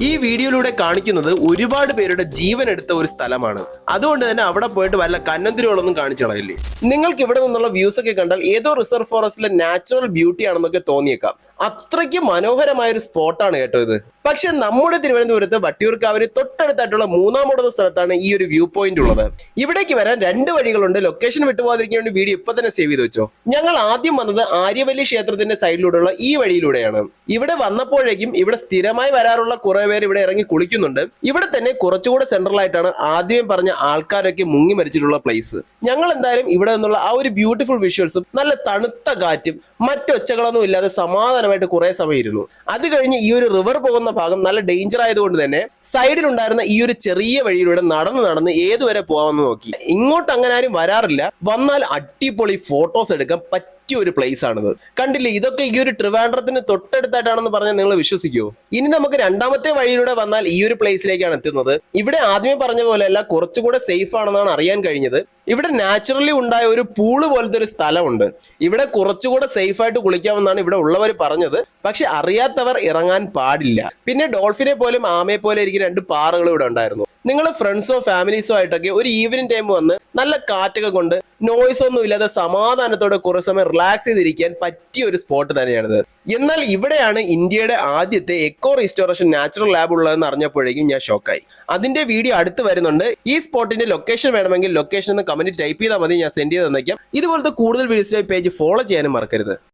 ഈ വീഡിയോയിലൂടെ കാണിക്കുന്നത് ഒരുപാട് പേരുടെ ജീവൻ എടുത്ത ഒരു സ്ഥലമാണ്. അതുകൊണ്ട് തന്നെ അവിടെ പോയിട്ട് വല്ല കന്നന്തിരികളൊന്നും കാണിച്ചു കളയില്ലേ. നിങ്ങൾക്ക് ഇവിടെ നിന്നുള്ള വ്യൂസ് ഒക്കെ കണ്ടാൽ ഏതോ റിസർവ് ഫോറസ്റ്റിലെ നാച്ചുറൽ ബ്യൂട്ടി ആണെന്നൊക്കെ തോന്നിയേക്കാം. അത്രയ്ക്ക് മനോഹരമായ ഒരു സ്പോട്ടാണ് കേട്ടോ ഇത്. പക്ഷെ നമ്മുടെ തിരുവനന്തപുരത്ത് വട്ടിയൂർക്കാവിന് തൊട്ടടുത്തായിട്ടുള്ള മൂന്നാമൂടുന്ന സ്ഥലത്താണ് ഈ ഒരു വ്യൂ പോയിന്റ് ഉള്ളത്. ഇവിടേക്ക് വരാൻ രണ്ട് വഴികളുണ്ട്. ലൊക്കേഷൻ വിട്ടുപോകാതിരിക്കാൻ വേണ്ടി വീഡിയോ ഇപ്പൊ തന്നെ സേവ് ചെയ്ത് വെച്ചോ. ഞങ്ങൾ ആദ്യം വന്നത് ആര്യവല്ലി ക്ഷേത്രത്തിന്റെ സൈഡിലൂടെയുള്ള ഈ വഴിയിലൂടെയാണ്. ഇവിടെ വന്നപ്പോഴേക്കും ഇവിടെ സ്ഥിരമായി വരാറുള്ള കുറെ പേര് ഇവിടെ ഇറങ്ങി കുളിക്കുന്നുണ്ട്. ഇവിടെ തന്നെ കുറച്ചുകൂടെ സെൻട്രൽ ആയിട്ടാണ് ആദ്യം പറഞ്ഞ ആൾക്കാരൊക്കെ മുങ്ങി മരിച്ചിട്ടുള്ള പ്ലേസ്. ഞങ്ങൾ എന്തായാലും ഇവിടെ നിന്നുള്ള ആ ഒരു ബ്യൂട്ടിഫുൾ വിഷ്വൽസും നല്ല തണുത്ത കാറ്റും മറ്റൊച്ചകളൊന്നും ഇല്ലാതെ സമാധാനമായിട്ട് കുറെ സമയം ഇരുന്നു. അത് കഴിഞ്ഞ് ഈ ഒരു റിവർ പോകുന്ന ഭാഗം നല്ല ഡേഞ്ചർ ആയതുകൊണ്ട് തന്നെ സൈഡിലുണ്ടായിരുന്ന ഈ ഒരു ചെറിയ വഴിയിലൂടെ നടന്ന് ഏതുവരെ പോകാമെന്ന് നോക്കി. ഇങ്ങോട്ട് അങ്ങനെ ആരും വരാറില്ല. വന്നാൽ അടിപൊളി ഫോട്ടോസ് എടുക്കാൻ പറ്റിയ ഒരു പ്ലേസ് ആണിത്. കണ്ടില്ലേ, ഇതൊക്കെ ഈ ഒരു ട്രിവാൻഡ്രത്തിന് തൊട്ടടുത്തായിട്ടാണെന്ന് പറഞ്ഞാൽ നിങ്ങൾ വിശ്വസിക്കുമോ? ഇനി നമുക്ക് രണ്ടാമത്തെ വഴിയിലൂടെ വന്നാൽ ഈ ഒരു പ്ലേസിലേക്കാണ് എത്തുന്നത്. ഇവിടെ ആദ്യമേ പറഞ്ഞ പോലെയല്ല, കുറച്ചുകൂടെ സേഫ് ആണെന്നാണ് അറിയാൻ കഴിഞ്ഞത്. ഇവിടെ നാച്ചുറലി ഉണ്ടായ ഒരു പൂള് പോലത്തെ ഒരു സ്ഥലമുണ്ട്. ഇവിടെ കുറച്ചുകൂടെ സേഫ് ആയിട്ട് കുളിക്കാമെന്നാണ് ഇവിടെ ഉള്ളവർ പറഞ്ഞത്. പക്ഷെ അറിയാത്തവർ ഇറങ്ങാൻ പാടില്ല. പിന്നെ ഡോൾഫിനെ പോലും ആമയെ പോലെ ഇരിക്കുന്ന രണ്ട് പാറകൾ ഇവിടെ ഉണ്ടായിരുന്നു. നിങ്ങൾ ഫ്രണ്ട്സോ ഫാമിലീസോ ആയിട്ടൊക്കെ ഒരു ഈവനിങ് ടൈം വന്ന് നല്ല കാറ്റൊക്കെ കൊണ്ട് നോയ്സ് ഒന്നും ഇല്ലാതെ സമാധാനത്തോടെ കുറെ സമയം റിലാക്സ് ചെയ്തിരിക്കാൻ പറ്റിയ ഒരു സ്പോട്ട് തന്നെയാണിത്. എന്നാൽ ഇവിടെയാണ് ഇന്ത്യയുടെ ആദ്യത്തെ എക്കോ റീസ്റ്റോറേഷൻ നാച്ചുറൽ ലാബ് ഉള്ളതെന്ന് അറിഞ്ഞപ്പോഴേക്കും ഞാൻ ഷോക്കായി. അതിന്റെ വീഡിയോ അടുത്ത് വരുന്നുണ്ട്. ഈ സ്പോട്ടിന്റെ ലൊക്കേഷൻ വേണമെങ്കിൽ ലൊക്കേഷൻ എന്ന് കമന്റ് ടൈപ്പ് ചെയ്താൽ മതി, ഞാൻ സെൻഡ് ചെയ്ത് തന്നേക്കാം. ഇതുപോലത്തെ കൂടുതൽ വീഡിയോസിനായി പേജ് ഫോളോ ചെയ്യാനും മറക്കരുത്.